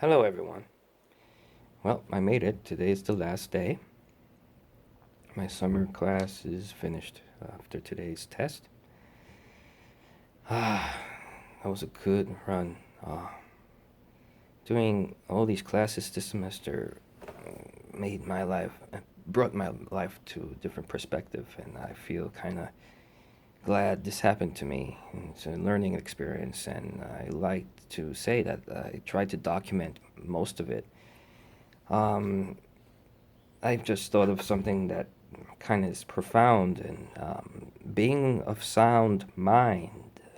Hello, everyone. Well, I made it. Today is the last day. My summer class is finished after today's test. Ah, that was a good run. Doing all these classes this semester made my life, brought my life to a different perspective, and I feel kind of glad this happened to me. It's a learning experience, and I like to say that I tried to document most of it. Um, I've just thought of something that kind of is profound and being of sound mind.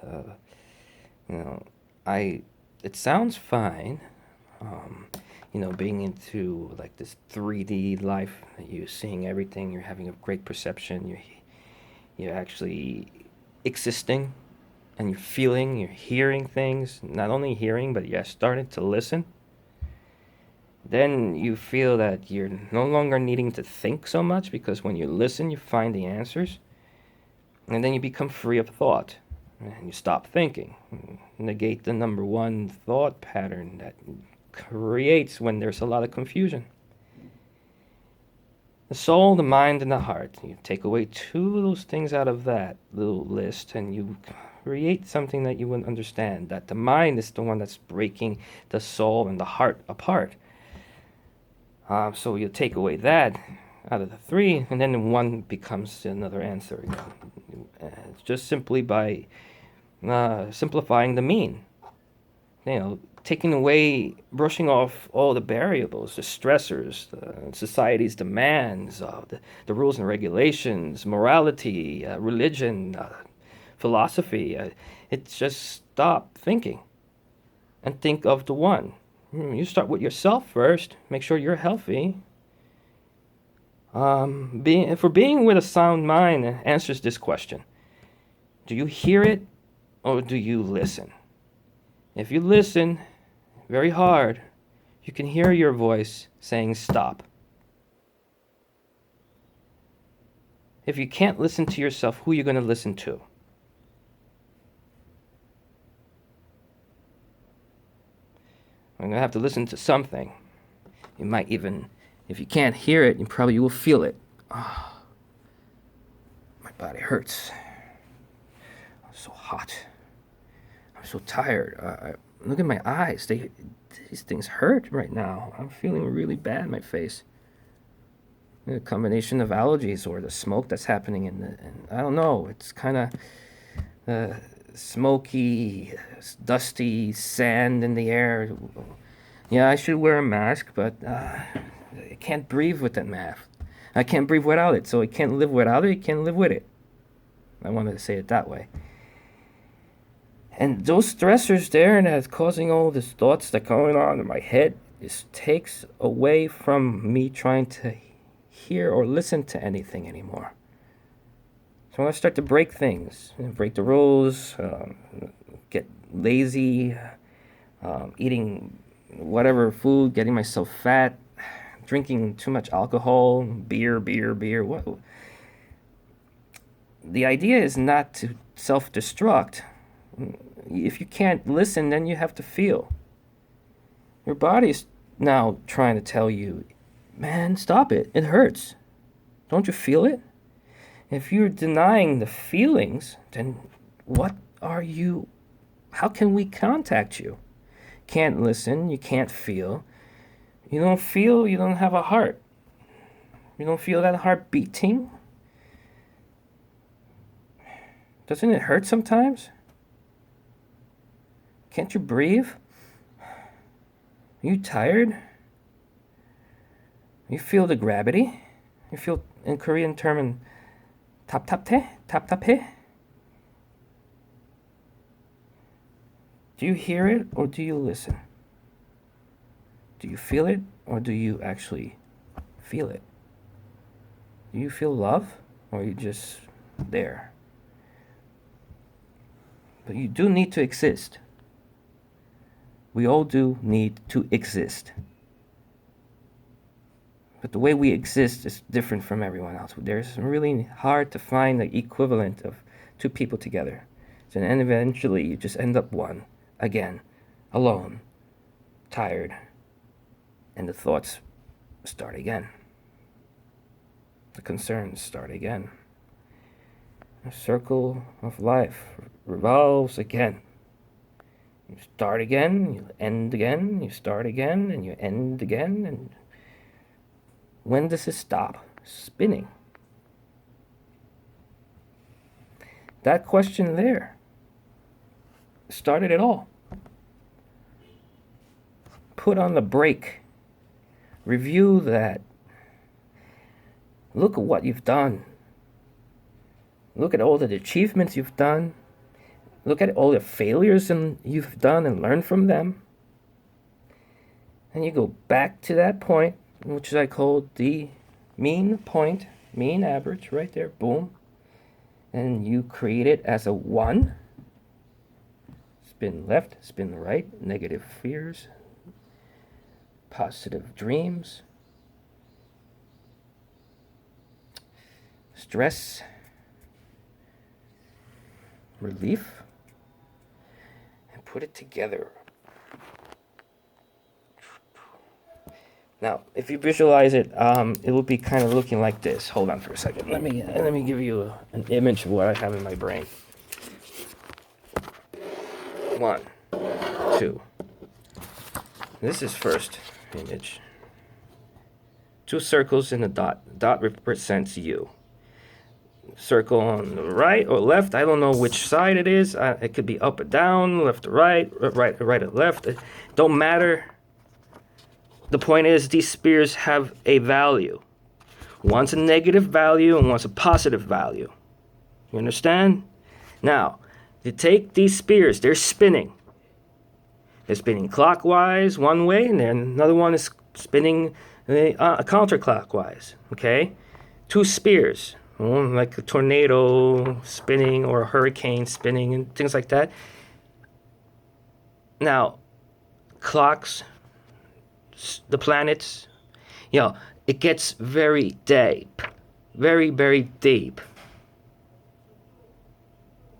You know, I it sounds fine. Um, being into like this 3D life, you're seeing everything, you're having a great perception, you're actually existing, and you're feeling, you're hearing things. Not only hearing, but you're starting to listen. Then you feel that you're no longer needing to think so much because when you listen, you find the answers. And then you become free of thought and you stop thinking. Negate the number one thought pattern that creates when there's a lot of confusion. The soul, the mind, and the heart. You take away two of those things out of that little list and you create something that you wouldn't understand. That the mind is the one that's breaking the soul and the heart apart. So you take away that out of the three, and then one becomes another answer. Just simply by simplifying the mean. Taking away, brushing off all the variables, the stressors, society's demands, the rules and regulations, morality, religion, philosophy. It's just stop thinking and think of the one. You start with yourself first. Make sure you're healthy. Being with a sound mind answers this question: do you hear it or do you listen? If you listen very hard, you can hear your voice saying stop. If you can't listen to yourself, who are you going to listen to? I'm going to have to listen to something. You might even, if you can't hear it, you will feel it. Oh, my body hurts. I'm so hot. I'm so tired. Look at my eyes. These things hurt right now. I'm feeling really bad in my face. A combination of allergies or the smoke that's happening and I don't know. It's kind of smoky, dusty sand in the air. Yeah, I should wear a mask, but I can't breathe with that mask. I can't breathe without it, so I can't live without it. I can't live with it. I wanted to say it that way. And those stressors there and that's causing all these thoughts that are going on in my head, it takes away from me trying to hear or listen to anything anymore. So I want to start to break things, break the rules, get lazy, eating whatever food, getting myself fat, drinking too much alcohol, beer. What? The idea is not to self-destruct. If you can't listen, then you have to feel. Your body's now trying to tell you, man, stop it. It hurts. Don't you feel it? If you're denying the feelings, then what are you? How can we contact you? Can't listen, you can't feel. You don't feel, you don't have a heart. You don't feel that heart beating? Doesn't it hurt sometimes? Can't you breathe? Are you tired? You feel the gravity? You feel, in Korean term, taptapte? Taptape? Do you hear it or do you listen? Do you feel it or do you actually feel it? Do you feel love or are you just there? But you do need to exist. We all do need to exist. But the way we exist is different from everyone else. There's really hard to find the equivalent of two people together. So then eventually you just end up one, again, alone, tired, And the thoughts start again. The concerns start again. The circle of life revolves again. You start again, you end again, you start again, and you end again. And when does it stop spinning? That question there started it all. Put on the brake. Review that. Look at what you've done. Look at all the achievements you've done. Look at all the failures you've done and learn from them. And you go back to that point, which I call the mean point, mean average, right there, boom. And you create it as a 1. Spin left, spin right, negative fears, positive dreams, stress, relief, and put it together. Now, if you visualize it, it will be kind of looking like this. Hold on for a second. Let me give you an image of what I have in my brain. 1, 2. This is first image. 2 circles in a dot. Dot represents you. Circle on the right or left. I don't know which side it is. It could be up or down, left or right or left. It don't matter. The point is, these spheres have a value. One's a negative value and one's a positive value. You understand? Now, you take these spheres, they're spinning. They're spinning clockwise one way, and then another one is spinning counterclockwise. Okay? 2 spheres, like a tornado spinning or a hurricane spinning and things like that. Now, clocks, the planets, it gets very deep, very, very deep.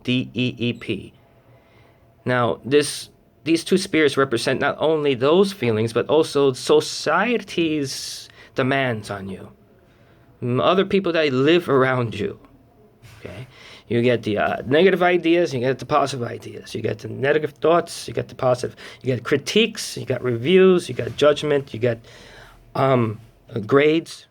DEEP. Now, these 2 spheres represent not only those feelings, but also society's demands on you. Other people that live around you. Okay? You get the negative ideas, you get the positive ideas. You get the negative thoughts, you get the positive. You get critiques, you got reviews, you got judgment, you get grades.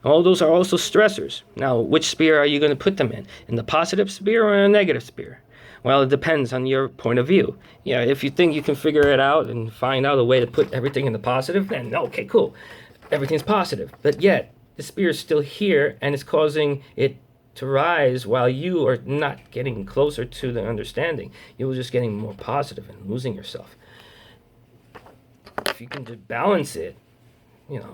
All those are also stressors. Now, which sphere are you going to put them in? In the positive sphere or in a negative sphere? Well, it depends on your point of view. Yeah, if you think you can figure it out and find out a way to put everything in the positive, then okay, cool. Everything's positive. But yet, the sphere is still here, and it's causing it to rise while you are not getting closer to the understanding. You're just getting more positive and losing yourself. If you can just balance it,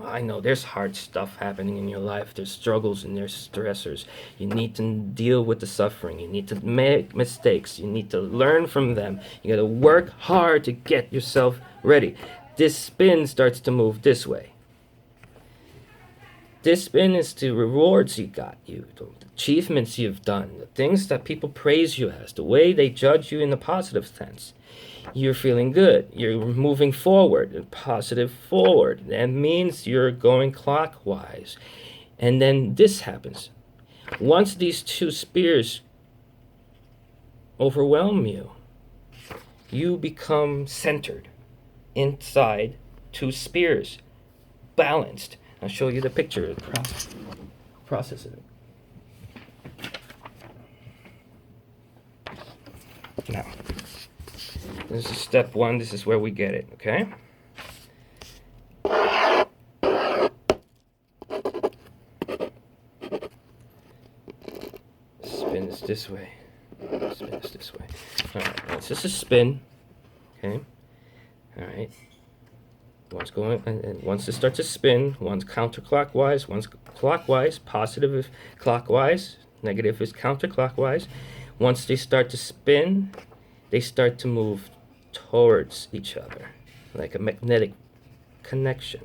I know there's hard stuff happening in your life. There's struggles and there's stressors. You need to deal with the suffering. You need to make mistakes. You need to learn from them. You got to work hard to get yourself ready. This spin starts to move this way. This spin is the rewards you got, the achievements you've done, the things that people praise you as, the way they judge you in the positive sense. You're feeling good. You're moving forward, positive forward. That means you're going clockwise. And then this happens. Once these 2 spheres overwhelm you, you become centered inside 2 spheres, balanced. I'll show you the picture of the process of it. Now, this is step 1. This is where we get it, okay? Spin this this way. Spin this this way. Alright, once this is spin, okay? Alright. One's going, and once it starts to spin, one's counterclockwise, one's clockwise. Positive is clockwise, negative is counterclockwise. Once they start to spin, they start to move towards each other, like a magnetic connection.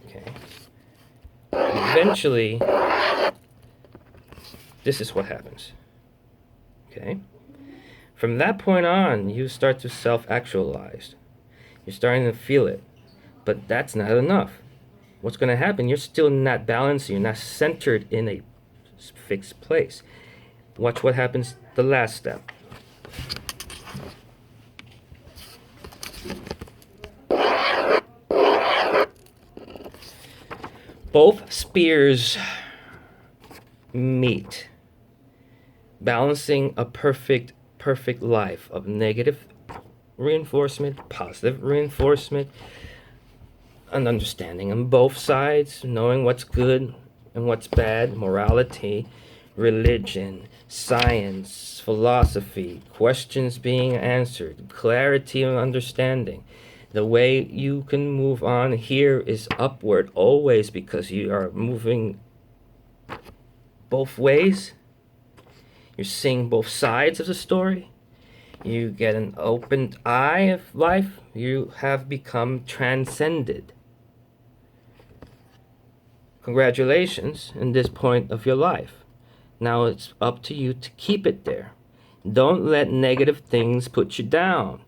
Okay. Eventually, this is what happens. Okay. From that point on, you start to self-actualize. You're starting to feel it. But that's not enough. What's going to happen? You're still not balanced. You're not centered in a fixed place. Watch what happens the last step. Both spears meet, balancing a perfect life of negative reinforcement, positive reinforcement, an understanding on both sides, knowing what's good and what's bad, morality, religion, science, philosophy, questions being answered, clarity and understanding. The way you can move on here is upward always, because you are moving both ways. You're seeing both sides of the story. You get an opened eye of life. You have become transcended. Congratulations in this point of your life. Now it's up to you to keep it there. Don't let negative things put you down.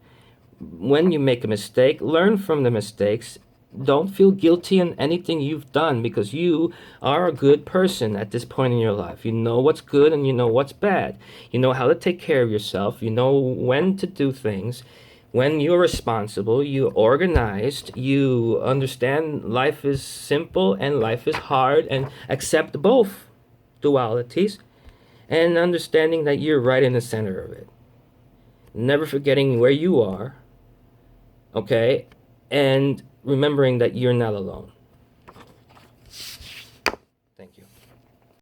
When you make a mistake, learn from the mistakes. Don't feel guilty in anything you've done, because you are a good person at this point in your life. You know what's good and you know what's bad. You know how to take care of yourself. You know when to do things. When you're responsible, you're organized, you understand life is simple and life is hard, and accept both dualities, and understanding that you're right in the center of it. Never forgetting where you are, okay? And remembering that you're not alone.